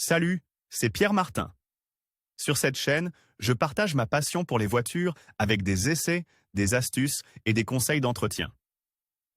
Salut, c'est Pierre Martin. Sur cette chaîne, je partage ma passion pour les voitures avec des essais, des astuces et des conseils d'entretien.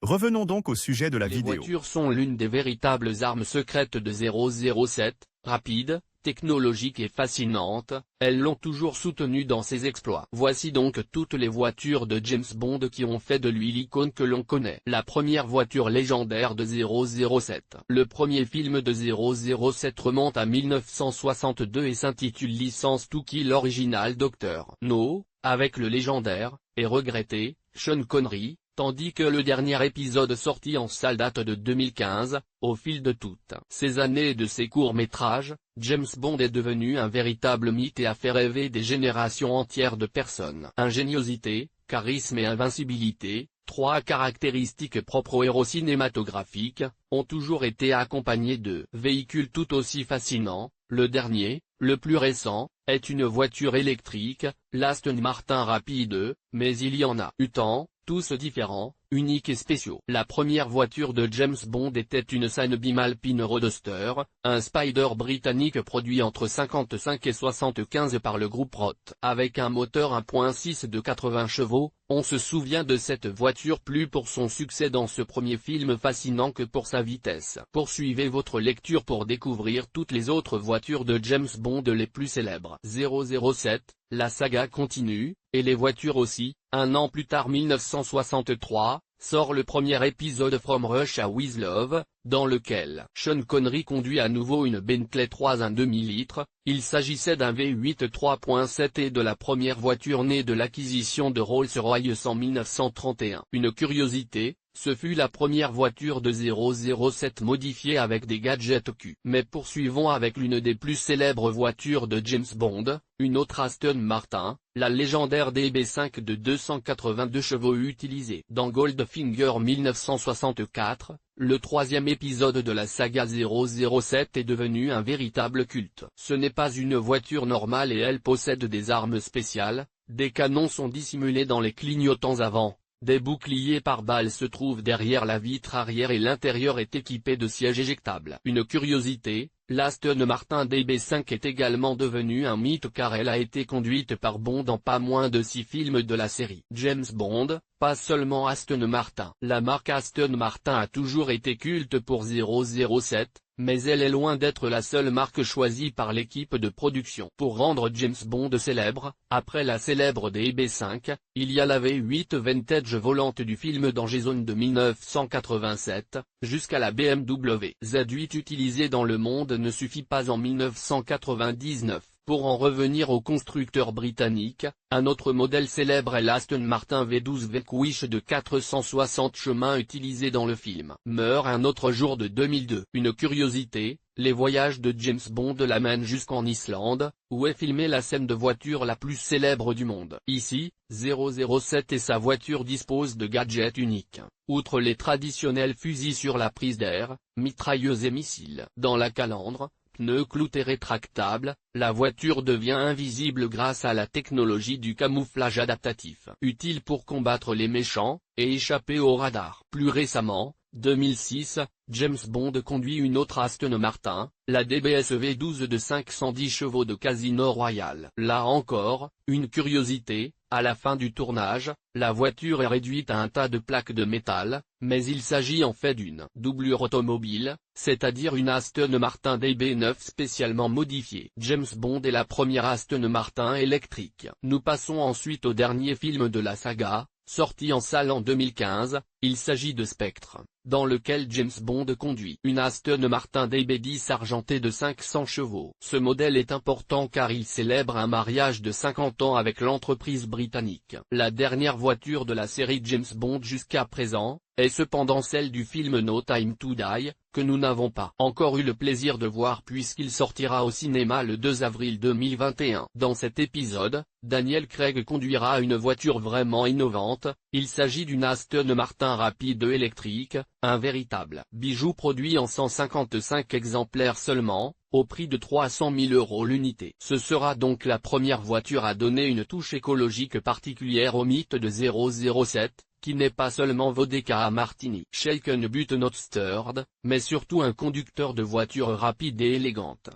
Revenons donc au sujet de la Les vidéo. voitures sont l'une des véritables armes secrètes de 007, rapide, technologique et fascinante, elles l'ont toujours soutenu dans ses exploits. Voici donc toutes les voitures de James Bond qui ont fait de lui l'icône que l'on connaît. La première voiture légendaire de 007. Le premier film de 007 remonte à 1962 et s'intitule Licence to Kill Original Dr. No, avec le légendaire, et regretté, Sean Connery, tandis que le dernier épisode sorti en salle date de 2015, au fil de toutes ces années et de ses courts-métrages, James Bond est devenu un véritable mythe et a fait rêver des générations entières de personnes. Ingéniosité, charisme et invincibilité, trois caractéristiques propres au héros cinématographique, ont toujours été accompagnées de véhicules tout aussi fascinants. Le dernier, le plus récent, est une voiture électrique, l'Aston Martin Rapide, mais il y en a eu tant, tous différents, uniques et spéciaux. La première voiture de James Bond était une Sunbeam Alpine Roadster, un Spider britannique produit entre 55 et 75 par le groupe Roth. Avec un moteur 1.6 de 80 chevaux, on se souvient de cette voiture plus pour son succès dans ce premier film fascinant que pour sa vitesse. Poursuivez votre lecture pour découvrir toutes les autres voitures de James Bond les plus célèbres. 007, la saga continue, et les voitures aussi. Un an plus tard 1963, sort le premier épisode From Russia with Love, dans lequel Sean Connery conduit à nouveau une Bentley 3,5 litres. Il s'agissait d'un V8 3.7 et de la première voiture née de l'acquisition de Rolls-Royce en 1931. Une curiosité, ce fut la première voiture de 007 modifiée avec des gadgets Q. Mais poursuivons avec l'une des plus célèbres voitures de James Bond, une autre Aston Martin, la légendaire DB5 de 282 chevaux utilisée dans Goldfinger 1964. Le troisième épisode de la saga 007 est devenu un véritable culte. Ce n'est pas une voiture normale et elle possède des armes spéciales, des canons sont dissimulés dans les clignotants avant, des boucliers pare-balles se trouvent derrière la vitre arrière et l'intérieur est équipé de sièges éjectables. Une curiosité, l'Aston Martin DB5 est également devenue un mythe car elle a été conduite par Bond dans pas moins de 6 films de la série James Bond, pas seulement Aston Martin. La marque Aston Martin a toujours été culte pour 007, mais elle est loin d'être la seule marque choisie par l'équipe de production. Pour rendre James Bond célèbre, après la célèbre DB5, il y a la V8 Vintage volante du film Danger Zone de 1987, jusqu'à la BMW Z8 utilisée dans le monde ne suffit pas en 1999. Pour en revenir au constructeur britannique, un autre modèle célèbre est l'Aston Martin V12 Vanquish de 460 chemins utilisé dans le film. Meurt un autre jour de 2002. Une curiosité, les voyages de James Bond l'amènent jusqu'en Islande, où est filmée la scène de voiture la plus célèbre du monde. Ici, 007 et sa voiture disposent de gadgets uniques. Outre les traditionnels fusils sur la prise d'air, mitrailleuses et missiles. Dans la calandre, pneus cloutés rétractables, la voiture devient invisible grâce à la technologie du camouflage adaptatif, utile pour combattre les méchants, et échapper au radar. Plus récemment, 2006, James Bond conduit une autre Aston Martin, la DBS V12 de 510 chevaux de Casino Royale. Là encore, une curiosité, à la fin du tournage, la voiture est réduite à un tas de plaques de métal, mais il s'agit en fait d'une doublure automobile, c'est-à-dire une Aston Martin DB9 spécialement modifiée. James Bond est la première Aston Martin électrique. Nous passons ensuite au dernier film de la saga, sorti en salle en 2015, il s'agit de Spectre, dans lequel James Bond conduit une Aston Martin DB10 argentée de 500 chevaux. Ce modèle est important car il célèbre un mariage de 50 ans avec l'entreprise britannique. La dernière voiture de la série James Bond jusqu'à présent, est cependant celle du film No Time to Die, que nous n'avons pas encore eu le plaisir de voir puisqu'il sortira au cinéma le 2 avril 2021. Dans cet épisode, Daniel Craig conduira une voiture vraiment innovante, il s'agit d'une Aston Martin Rapide électrique, un véritable bijou produit en 155 exemplaires seulement, au prix de 300 000 € l'unité. Ce sera donc la première voiture à donner une touche écologique particulière au mythe de 007, qui n'est pas seulement vodka à martini, shaken but not stirred, mais surtout un conducteur de voiture rapide et élégante.